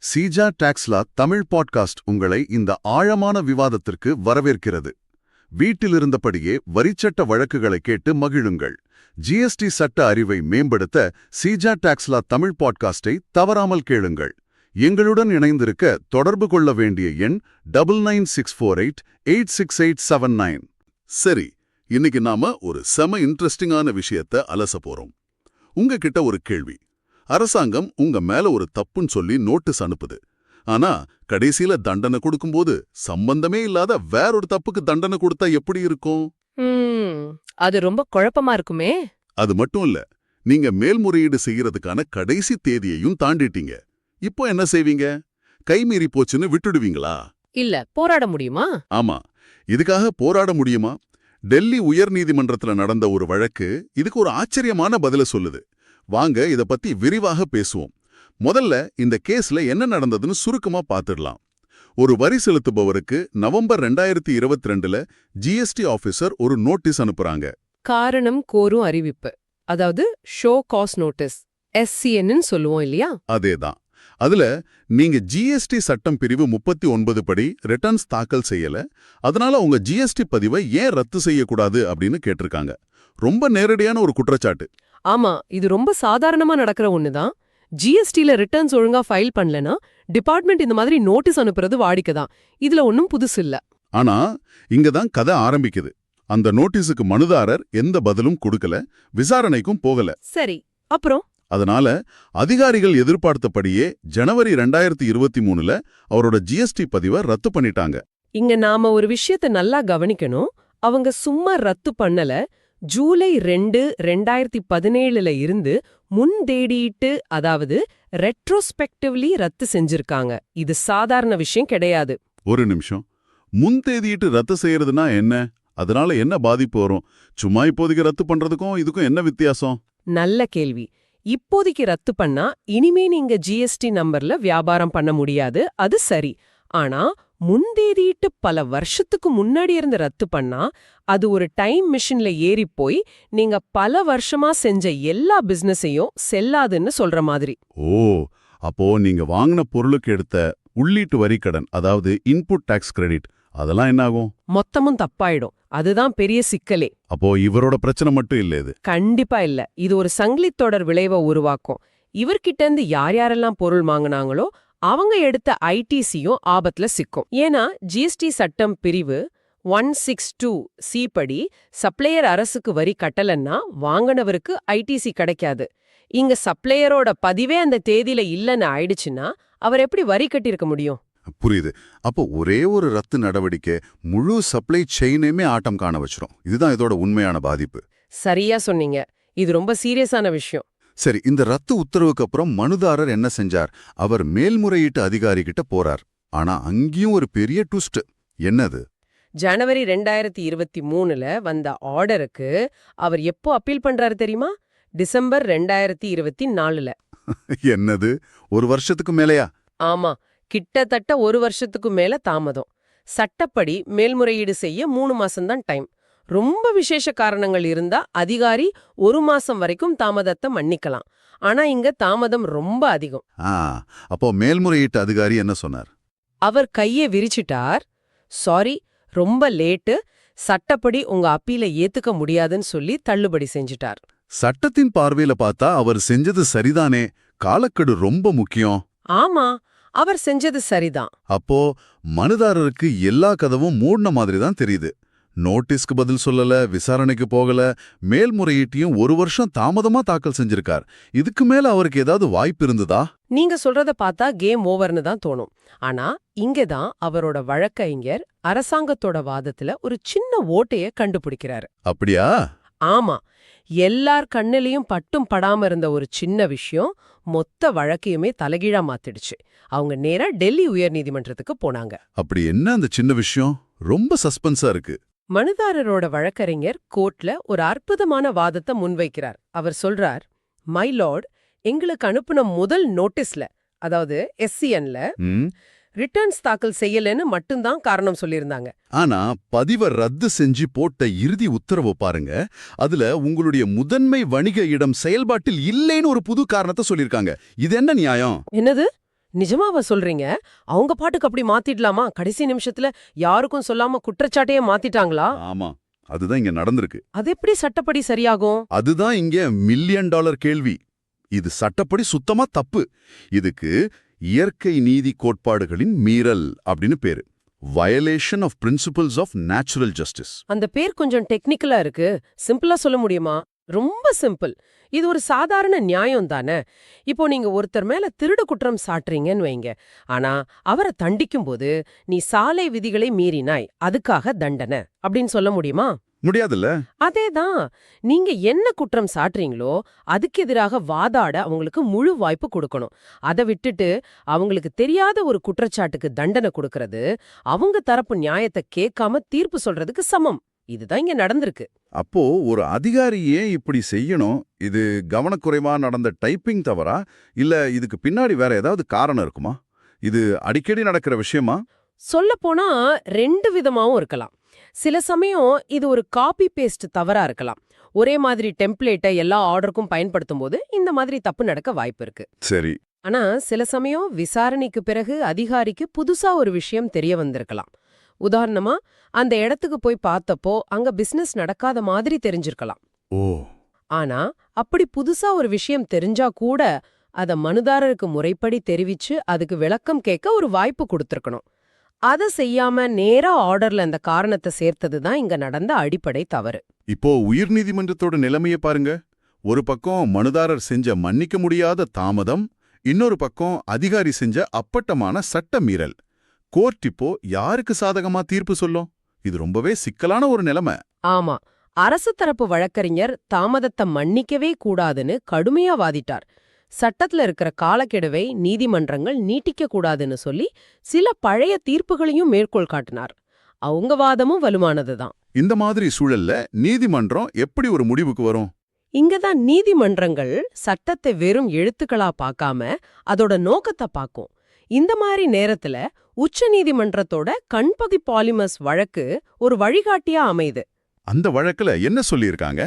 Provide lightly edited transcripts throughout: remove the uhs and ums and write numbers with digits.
Seeja Taxila Tamil podcast உங்களை இந்த ஆழமான விவாதத்திற்கு வரவேற்கிறது. வீட்டிலிருந்தபடியே வரிச்சட்ட வழக்குகளை கேட்டு மகிழுங்கள். ஜிஎஸ்டி சட்ட அறிவை மேம்படுத்த சீஜா டாக்ஸ்லா தமிழ் பாட்காஸ்டை தவறாமல் கேளுங்கள். எங்களுடன் இணைந்திருக்க தொடர்பு கொள்ள வேண்டிய எண் 9964886879. சரி, இன்னைக்கு நாம ஒரு செம இன்ட்ரெஸ்டிங்கான விஷயத்த அலச போறோம். உங்ககிட்ட ஒரு கேள்வி. அரசாங்கம் உங்க மேல ஒரு தப்புன்னு சொல்லி நோட்டீஸ் அனுப்புது. ஆனா கடைசியில தண்டனை கொடுக்கும்போது சம்பந்தமே இல்லாத வேறொரு தப்புக்கு தண்டனை கொடுத்தா எப்படி இருக்கும்? அது ரொம்ப குழப்பமா இருக்குமே. அது மட்டும் இல்ல, நீங்க மேல்முறையீடு செய்யறதுக்கான கடைசி தேதியையும் தாண்டிட்டீங்க. இப்போ என்ன செய்வீங்க? கைமீறி போச்சுன்னு விட்டுடுவீங்களா? இல்ல, போராட முடியுமா? ஆமா, இதுக்காக போராட முடியுமா? டெல்லி உயர்நீதிமன்றத்துல நடந்த ஒரு வழக்கு இதுக்கு ஒரு ஆச்சரியமான பதில சொல்லுது. வாங்க இத பத்தி விரிவாக பேசுவோம். முதல்ல இந்த கேஸ்ல என்ன நடந்ததுன்னு சுருக்கமா பார்த்துடலாம். ஒரு வரி செலுத்துபவருக்கு நவம்பர் 2022ல ஜிஎஸ்டி ஆபீசர் ஒரு நோட்டீஸ் அனுப்புறாங்க. காரணம் கோரும் அறிவிப்பு, அதாவது ஷோ காஸ் நோட்டீஸ், SCN சொல்லுவோம் இல்லையா? அதேதான். அதுல நீங்க ஜிஎஸ்டி சட்டம் பிரிவு 39 படி ரிட்டர்ன்ஸ் தாக்கல் செய்யல, அதனால உங்க ஜிஎஸ்டி பதிவை ஏன் ரத்து செய்யக்கூடாது அப்படின்னு கேட்டிருக்காங்க. ரொம்ப நேரடியான ஒரு குற்றச்சாட்டு. ஆமா, இது ரொம்ப சாதாரணமா நடக்கிற ஒண்ணுதான். ஜிஎஸ்டில ரிட்டர்ன்ஸ் ஒழுங்கா ஃபைல் பண்ணலனா டிபார்ட்மெண்ட் இந்த மாதிரி நோட்டீஸ் அனுப்புறது வாடிக்கைதான். இதுல ஒன்னும் புதுசு இல்ல. ஆனா இங்கதான் கதை ஆரம்பிக்குது. அந்த நோட்டீஸுக்கு மனுதாரர் எந்த பதிலும் கொடுக்கல, விசாரணைக்கும் போகல. சரி, அப்புறம் அதனால அதிகாரிகள் எதிர்பார்த்தபடியே ஜனவரி 2023ல அவரோட ஜிஎஸ்டி பதிவை ரத்து பண்ணிட்டாங்க. இங்க நாம ஒரு விஷயத்த நல்லா கவனிக்கணும். அவங்க சும்மா ரத்து பண்ணல, ஜூலை 2, 2017ல இருந்து முன்தேடிட்டு, அதாவது ரெட்ரோஸ்பெக்டிவ்லி ரத்து செஞ்சிருக்காங்க. இது சாதாரண விஷயம் கிடையாது. ஒரு நிமிஷம், முன்தேதியிட்டு ரத்து செய்யறதுனா என்ன? அதனால என்ன பாதிப்பு வரும்? சும்மா இப்போதைக்கு ரத்து பண்றதுக்கும் இதுக்கும் என்ன வித்தியாசம்? நல்ல கேள்வி. இப்போதைக்கு ரத்து பண்ணா இனிமே நீங்க ஜிஎஸ்டி நம்பர்ல வியாபாரம் பண்ண முடியாது, அது சரி. ஆனா முன்தேதியிட்டு பல வருஷத்துக்கு முன்னாடி இருந்து ரத்து பண்ணா அது ஒரு டைம் மிஷின்ல ஏறி போய் நீங்க பல வருஷமா செஞ்ச எல்லா பிசினஸையும் செல்லாதுன்னு சொல்ற மாதிரி. ஓ, அப்போ நீங்க வாங்கின பொருளுக்கு எடுத்த உள்ளீட்டு வரி கடன், அதாவது இன்புட் டாக்ஸ் கிரெடிட், அதெல்லாம் என்ன ஆகும்? மொத்தமும் தப்பாயிடும். அதுதான் பெரிய சிக்கலே. அப்போ இவரோட பிரச்சனை மட்டும் இல்ல இது. கண்டிப்பா இல்ல. இது ஒரு சங்கிலி தொடர் விளைவை உருவாக்கும். இவர்கிட்ட இருந்து யார் யாரெல்லாம் பொருள் வாங்கினாங்களோ அவங்க எடுத்த ஐடிசியும் ஆபத்துல சிக்கும். ஏன்னா ஜிஎஸ்டி சட்டம் பிரிவு 162C படி சப்ளையர் அரசுக்கு வரி கட்டலன்னா வாங்கினவருக்கு ஐடிசி கிடைக்காது. இங்க சப்ளையரோட பதிவே அந்த தேதியில இல்லன்னு ஆயிடுச்சுன்னா அவர் எப்படி வரி கட்டியிருக்க முடியும்? புரியுது. அப்போ ஒரே ஒரு ரத்து நடவடிக்கை முழு சப்ளை செயினையுமே ஆட்டம் காண வச்சிரும். இதுதான் இதோட உண்மையான பாதிப்பு. சரியா சொன்னீங்க. இது ரொம்ப சீரியஸான விஷயம். சரி, இந்த ரத்து உத்தரவுக்கு அப்புறம் மனுதாரர் என்ன செஞ்சார்? அவர் மேல்முறையீட்டு அதிகாரி கிட்ட போறார். ஆனா அங்கேயும் ஒரு பெரிய ட்விஸ்ட். என்னது? ஜனவரி 2023ல வந்த ஆர்டருக்கு அவர் எப்போ அப்பீல் பண்றாரு தெரியுமா? டிசம்பர் 2024ல. என்னது, ஒரு வருஷத்துக்கு மேலையா? ஆமா, கிட்டத்தட்ட ஒரு வருஷத்துக்கு மேல தாமதம். சட்டப்படி மேல்முறையீடு செய்ய 3 மாசம்தான் டைம். ரொம்ப விசேஷ காரணங்கள் இருந்தா அதிகாரி 1 மாசம் வரைக்கும் தாமதத்தை மன்னிக்கலாம். ஆனா இங்க தாமதம் ரொம்ப அதிகம். அப்போ மேல்முறையீட்டு அதிகாரி என்ன சொன்னார்? அவர் கையை விரிச்சிட்டார். சாரி, ரொம்ப லேட்டு, சட்டப்படி உங்க அப்பீல ஏத்துக்க முடியாதுன்னு சொல்லி தள்ளுபடி செஞ்சிட்டார். சட்டத்தின் பார்வையில பார்த்தா அவர் செஞ்சது சரிதானே. காலக்கெடு ரொம்ப முக்கியம். ஆமா, அவர் செஞ்சது சரிதான். அப்போ மனுதாரருக்கு எல்லா கதவும் மூடின மாதிரி தான் தெரியுது. நோட்டீஸ்க்கு பதில் சொல்லல, விசாரணைக்கு போகல, மேல்முறையீட்டையும் 1 வருஷம் தாமதமா தாக்கல் செஞ்சிருக்கார். இதுக்கு மேல அவருக்கு ஏதாவது வாய்ப்பு இருந்ததா? நீங்க சொல்றத பார்த்தா கேம் ஓவர்னு தான் தோணும். ஆனா இங்கதான் அவரோட வழக்கறிஞர் அரசாங்கத்தோட வாதத்துல ஒரு சின்ன ஓட்டைய கண்டுபிடிக்கிறாரு. அப்படியா? ஆமா, எல்லார் கண்ணிலையும் பட்டும் படாம இருந்த ஒரு சின்ன விஷயம் மொத்த வழக்கையுமே தலைகீழா மாத்திடுச்சு. அவங்க நேரா டெல்லி உயர்நீதிமன்றத்துக்கு போனாங்க. அப்படி என்ன அந்த சின்ன விஷயம்? ரொம்ப சஸ்பென்ஸா இருக்கு. மனுதாரரோட வழக்கறிஞர் கோர்ட்ல ஒரு அற்புதமான வாதத்தை முன்வைக்கிறார். அவர் சொல்றார், மை லார்ட், எங்களுக்கு அனுப்புன முதல் நோட்டீஸ்ல, அதாவது SCNல ரிட்டர்ன்ஸ் தாக்கல் செய்யலன்னு மட்டும்தான் காரணம் சொல்லியிருந்தாங்க. ஆனா பதிவை ரத்து செஞ்சு போட்ட இறுதி உத்தரவு பாருங்க, அதுல உங்களுடைய முதன்மை வணிக இடம் செயல்பாட்டில் இல்லைன்னு ஒரு புது காரணத்தை சொல்லிருக்காங்க. இது என்ன நியாயம்? என்னது, நிஜமாவா சொல்றீங்க? அவங்க பாட்டுக்கு அப்படி மாத்திடலாமா? கடைசி நிமிஷத்துல யாருக்கும் சொல்லாம குற்றச்சாட்டையே மாத்திட்டாங்களா? ஆமா, அதுதான் இங்க நடந்திருக்கு. அது எப்படி சட்டப்படி சரியாகும்? அதுதான் இங்க மில்லியன் டாலர் கேள்வி. இது சட்டப்படி சுத்தமா தப்பு. இதுக்கு இயற்கை நீதி கோட்பாடுகளின் மீறல் அப்படின்னு பேரு. Violation of principles of natural justice. அந்த பேர் கொஞ்சம் டெக்னிக்கலா இருக்கு. சிம்பிளா சொல்ல முடியுமா? ரொம்ப சிம்பிள். இது ஒரு சாதாரண நியாயம் தானே. இப்போ நீங்க ஒருத்தர் மேல திருடு குற்றம் சாட்டுறீங்கன்னு வைங்க. ஆனா அவரை தண்டிக்கும்போது நீ சாலை விதிகளை மீறினாய், அதுக்காக தண்டனை அப்படின்னு சொல்ல முடியுமா? முடியாதுல்ல? அதேதான். நீங்க என்ன குற்றம் சாட்டுறீங்களோ அதுக்கு எதிராக வாதாட அவங்களுக்கு முழு வாய்ப்பு கொடுக்கணும். அதை விட்டுட்டு அவங்களுக்கு தெரியாத ஒரு குற்றச்சாட்டுக்கு தண்டனை கொடுக்கறது அவங்க தரப்பு நியாயத்தை கேட்காம தீர்ப்பு சொல்றதுக்கு சமம். இதுதான் இங்க நடந்திருக்கு. அப்போ ஒரு அதிகாரி ஏன் இப்படி செய்யணும்? இது கவனக்குறைவா நடந்த டைப்பிங் தவறா? இல்ல இதுக்கு பின்னாடி வேற ஏதாவது காரணம் இருக்குமா? இது அடிக்கடி நடக்கிற விஷயமா? சொல்லப்போனா 2 விதமாவும் இருக்கலாம். சில சமயம் இது ஒரு காப்பி பேஸ்ட் தவறா இருக்கலாம். ஒரே மாதிரி டெம்ப்ளேட்டை எல்லா ஆர்டருக்கும் பயன்படுத்தும் போது இந்த மாதிரி தப்பு நடக்க வாய்ப்பு இருக்கு. சரி. ஆனா சில சமயம் விசாரணைக்கு பிறகு அதிகாரிக்கு புதுசா ஒரு விஷயம் தெரிய வந்திருக்கலாம். உதாரணமா அந்த இடத்துக்கு போய் பார்த்தப்போ அங்க பிசினஸ் நடக்காத மாதிரி தெரிஞ்சிருக்கலாம். ஓ. ஆனா அப்படி புதுசா ஒரு விஷயம் தெரிஞ்சா கூட அத மனுதாரருக்கு முறைப்படி தெரிவிச்சு அதுக்கு விளக்கம் கேட்க ஒரு வாய்ப்பு கொடுத்திருக்கணும். அத செய்யாம நேரா ஆர்டர்ல அந்த காரணத்தை சேர்த்ததுதான் இங்க நடந்த அடிப்படை தவறு. இப்போ உயர்நீதிமன்றத்தோட நிலைமைய பாருங்க. ஒரு பக்கம் மனுதாரர் செஞ்ச மன்னிக்க முடியாத தாமதம், இன்னொரு பக்கம் அதிகாரி செஞ்ச அப்பட்டமான சட்ட மீறல். கோர்ட் இப்போ யாருக்கு சாதகமா தீர்ப்பு சொல்லும்? இது ரொம்பவே சிக்கலான ஒரு நிலைமை. ஆமா, அரசு தரப்பு வழக்கறிஞர் தாமதத்தை மன்னிக்கவே கூடாதுன்னு கடுமையா வாதிட்டார். சட்டத்துல இருக்கிற காலக்கெடுவை நீதிமன்றங்கள் நீட்டிக்க கூடாதுன்னு சொல்லி சில பழைய தீர்ப்புகளையும் மேற்கோள் காட்டினார். அவங்க வாதமும் வலுவானதுதான். இந்த மாதிரி சூழல்ல நீதிமன்றம் எப்படி ஒரு முடிவுக்கு வரும்? இங்கதான் நீதிமன்றங்கள் சட்டத்தை வெறும் எழுத்துக்களா பார்க்காம அதோட நோக்கத்தை பார்க்கும். இந்த மாதிரி நேரத்துல உச்ச நீதிமன்றத்தோட கண்பதி பாலிமர்ஸ் வழக்கு ஒரு வழிகாட்டியா அமையுது. அந்த வழக்குல என்ன சொல்லியிருக்காங்க?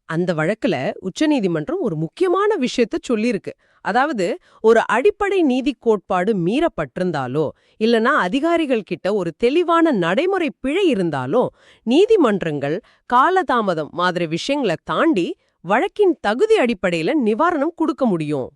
அந்த வழக்குல உச்சநீதிமன்றம் ஒரு முக்கியமான விஷயத்த சொல்லியிருக்கு. அதாவது ஒரு அடிப்படை நீதி கோட்பாடு மீறப்பட்டிருந்தாலோ இல்லனா அதிகாரிகள் கிட்ட ஒரு தெளிவான நடைமுறை பிழை இருந்தாலோ நீதிமன்றங்கள் காலதாமதம் மாதிரி விஷயங்களை தாண்டி வழக்கின் தகுதி அடிப்படையில நிவாரணம் கொடுக்க முடியும்.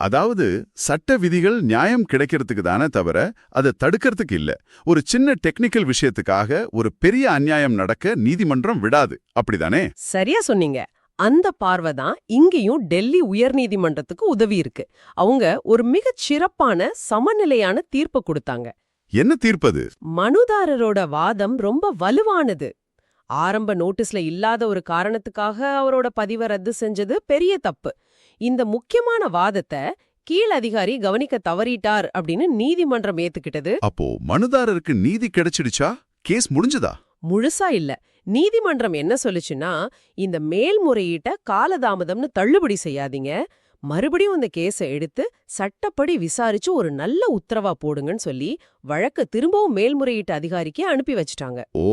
அதாவது சட்ட விதிகள் நியாயம் கிடைக்கிறதுக்கு தானே தவிர அதை தடுக்கிறதுக்கு இல்ல. ஒரு சின்ன டெக்னிக்கல் விஷயத்துக்காக ஒரு பெரிய அநியாயம் நடக்க நீதிமன்றம் விடாது, அப்படிதானே? சரியா சொன்னீங்க. அந்த பார்வைதான் இங்கேயும் டெல்லி உயர்நீதிமன்றத்துக்கு உதவி இருக்கு. அவங்க ஒரு மிகச் சிறப்பான சமநிலையான தீர்ப்பு கொடுத்தாங்க. என்ன தீர்ப்பது? மனுதாரரோட வாதம் ரொம்ப வலுவானது. ஆரம்ப நோட்டீஸ்ல இல்லாத ஒரு காரணத்துக்காக அவரோட பதிவை ரத்து செஞ்சது பெரிய தப்பு. இந்த முக்கியமான வாதத்தை கீழ் அதிகாரி கவனிக்க தவறிட்டார் அப்படின்னு நீதிமன்றம் ஏத்துக்கிட்டது. அப்போ மனுதாரருக்கு நீதி கிடைச்சிடுச்சா? கேஸ் முடிஞ்சதா? முழுசா இல்ல. நீதிமன்றம் என்ன சொல்லுச்சுன்னா, இந்த மேல்முறையீட்ட காலதாமதம்னு தள்ளுபடி செய்யாதீங்க, மறுபடியும் இந்த கேஸை எடுத்து சட்டப்படி விசாரிச்சு ஒரு நல்ல உத்தரவா போடுங்கன்னு சொல்லி வழக்க திரும்பவும் மேல்முறையீட்டு அதிகாரிக்கே அனுப்பி வச்சிட்டாங்க. ஓ,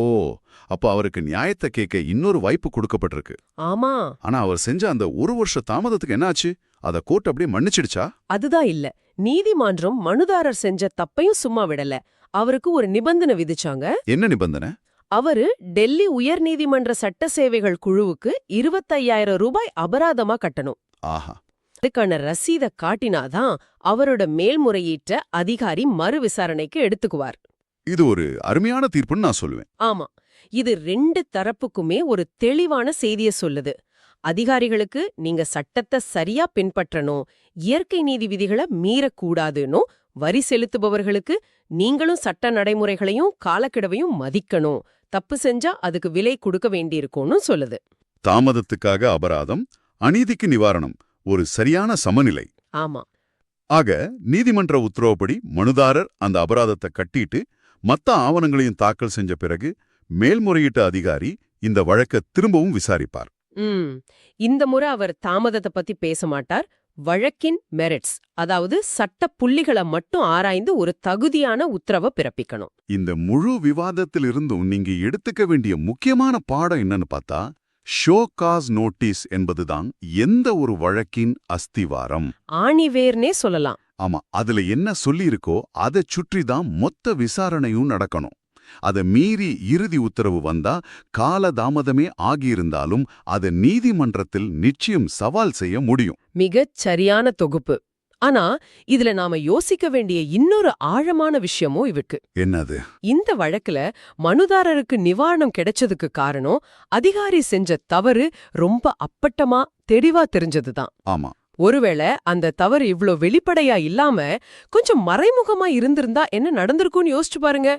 அப்போ அவருக்கு நியாயத்தை கேட்க இன்னொரு வாய்ப்பு கொடுக்கப்பட்டிருக்கு. ஆமா. ஆனா அவர் செஞ்ச அந்த 1 வருஷ தாமதத்துக்கு என்ன ஆச்சு? அத கோர்ட் அப்படியே மன்னிச்சிடுச்சா? அதுதான் இல்ல. நீதிமன்றம் மனுதாரர் செஞ்ச தப்பையும் சும்மா விடல. அவருக்கு ஒரு நிபந்தனை விதிச்சாங்க. என்ன நிபந்தனை? அவரு டெல்லி உயர்நீதிமன்ற சட்ட சேவைகள் குழுவுக்கு 25,000 ரூபாய் அபராதமா கட்டணும். ஆஹா. அதுக்கான ரசீதை காட்டினாதான் அவரோட மேல்முறையீட்ட அதிகாரி மறு விசாரணைக்கு எடுத்துக்குவார். இது ஒரு அருமையான தீர்ப்புன்னு நான் சொல்லுவேன். ஆமா, இது 2 தரப்புக்குமே ஒரு தெளிவான செய்திய சொல்லுது. அதிகாரிகளுக்கு நீங்க சட்டத்தை சரியா பின்பற்றணும், இயற்கை நீதி விதிகளை மீறக்கூடாதுன்னும், வரி செலுத்துபவர்களுக்கு நீங்களும் சட்ட நடைமுறைகளையும் காலக்கெடுவையும் மதிக்கணும், தப்பு செஞ்சா அதுக்கு விலை கொடுக்க வேண்டியிருக்கும்னு சொல்லுது. தாமதத்துக்காக அபராதம், அநீதிக்கு நிவாரணம், ஒரு சரியான சமநிலை. ஆமா. ஆக நீதிமன்ற உத்தரவுப்படி மனுதாரர் அந்த அபராதத்தை கட்டிட்டு மத்த ஆவணங்களையும் தாக்கல் செஞ்ச பிறகு மேல்முறையீட்டு அதிகாரி இந்த வழக்க திரும்பவும் விசாரிப்பார். இந்த முறை அவர் தாமதத்தை பத்தி பேச மாட்டார். வழக்கின் மெரிட்ஸ், அதாவது சட்ட புள்ளிகளை மட்டும் ஆராய்ந்து ஒரு தகுதியான உத்தரவை பிறப்பிக்கணும். இந்த முழு விவாதத்திலிருந்தும் நீங்க எடுத்துக்க வேண்டிய முக்கியமான பாடம் என்னன்னு பார்த்தா, ஷோ காஸ் நோட்டீஸ் என்பதுதான் எந்த ஒரு வழக்கின் அஸ்திவாரம். ஆணிவேர்னே சொல்லலாம். ஆமா, அதுல என்ன சொல்லியிருக்கோ அதைச் சுற்றி தான் மொத்த விசாரணையும் நடக்கணும். அதை மீறி இறுதி உத்தரவு வந்தா காலதாமதமே ஆகியிருந்தாலும் அதை நீதிமன்றத்தில் நிச்சயம் சவால் செய்ய முடியும். மிகச் சரியான தொகுப்பு. ஆனா இதுல நாம யோசிக்க வேண்டிய இன்னொரு ஆழமான விஷயமும் இருக்கு. என்னது? இந்த வழக்குல மனுதாரருக்கு நிவாரணம் கிடைச்சதுக்கு காரணம் அதிகாரி செஞ்ச தவறு ரொம்ப அப்பட்டமா தெளிவா தெரிஞ்சதுதான். ஆமா. ஒருவேளை அந்த தவறு இவ்ளோ வெளிப்படையா இல்லாம கொஞ்சம் மறைமுகமா இருந்திருந்தா என்ன நடந்திருக்கும்னு யோசிச்சு பாருங்க.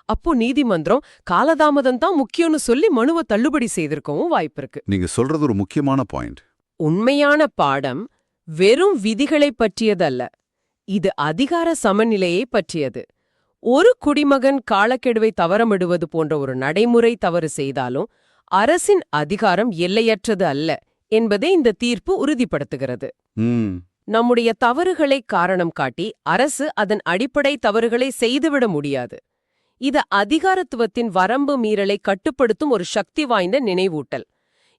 அப்போ நீதிமன்றம் காலதாமதம் தான் முக்கியம்னு சொல்லி மனுவை தள்ளுபடி செய்திருக்கவும் வாய்ப்பிருக்கு. நீங்க சொல்றது ஒரு முக்கியமான பாயிண்ட். உண்மையான பாடம் வெறும் விதிகளைப் பற்றியதல்ல, இது அதிகார சமநிலையை பற்றியது. ஒரு குடிமகன் காலக்கெடுவை தவறமிடுவது போன்ற ஒரு நடைமுறை தவறு செய்தாலும் அரசின் அதிகாரம் எல்லையற்றது அல்ல என்பதை இந்த தீர்ப்பு உறுதிப்படுத்துகிறது. நம்முடைய தவறுகளை காரணம் காட்டி அரசு அதன் அடிப்படை தவறுகளை செய்துவிட முடியாது. இது அதிகாரத்துவத்தின் வரம்பு மீறலை கட்டுப்படுத்தும் ஒரு சக்தி வாய்ந்த நினைவூட்டல்.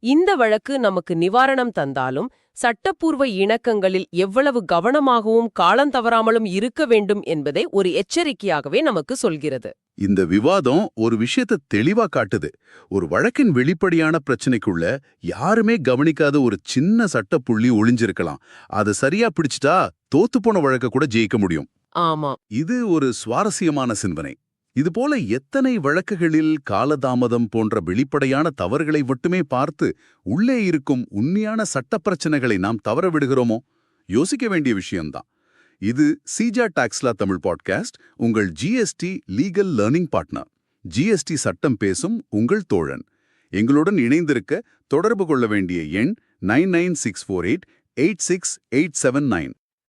இந்த வழக்கு நமக்கு நிவாரணம் தந்தாலும் சட்டப்பூர்வ இணக்கங்களில் எவ்வளவு கவனமாகவும் காலந்தவறாமலும் இருக்க வேண்டும் என்பதை ஒரு எச்சரிக்கையாகவே நமக்கு சொல்கிறது. இந்த விவாதம் ஒரு விஷயத்தை தெளிவா காட்டுது. ஒரு வழக்கின் வெளிப்படையான பிரச்சனைக்குள்ள யாருமே கவனிக்காத ஒரு சின்ன சட்டப்புள்ளி ஒளிஞ்சிருக்கலாம். அது சரியா பிடிச்சிட்டா தோத்துப்போன வழக்க கூட ஜெயிக்க முடியும். ஆமா, இது ஒரு சுவாரஸ்யமான சிந்தனை. இதுபோல எத்தனை வழக்குகளில் காலதாமதம் போன்ற வெளிப்படையான தவறுகளை மட்டுமே பார்த்து உள்ளே இருக்கும் உண்மையான சட்ட பிரச்சனைகளை நாம் தவற விடுகிறோமோ? யோசிக்க வேண்டிய விஷயம்தான். இது சீஜா டாக்ஸ்லா தமிழ் பாட்காஸ்ட், உங்கள் GST legal learning partner. GST சட்டம் பேசும் உங்கள் தோழன். எங்களுடன் இணைந்திருக்க தொடர்பு கொள்ள வேண்டிய எண் 99648 86879.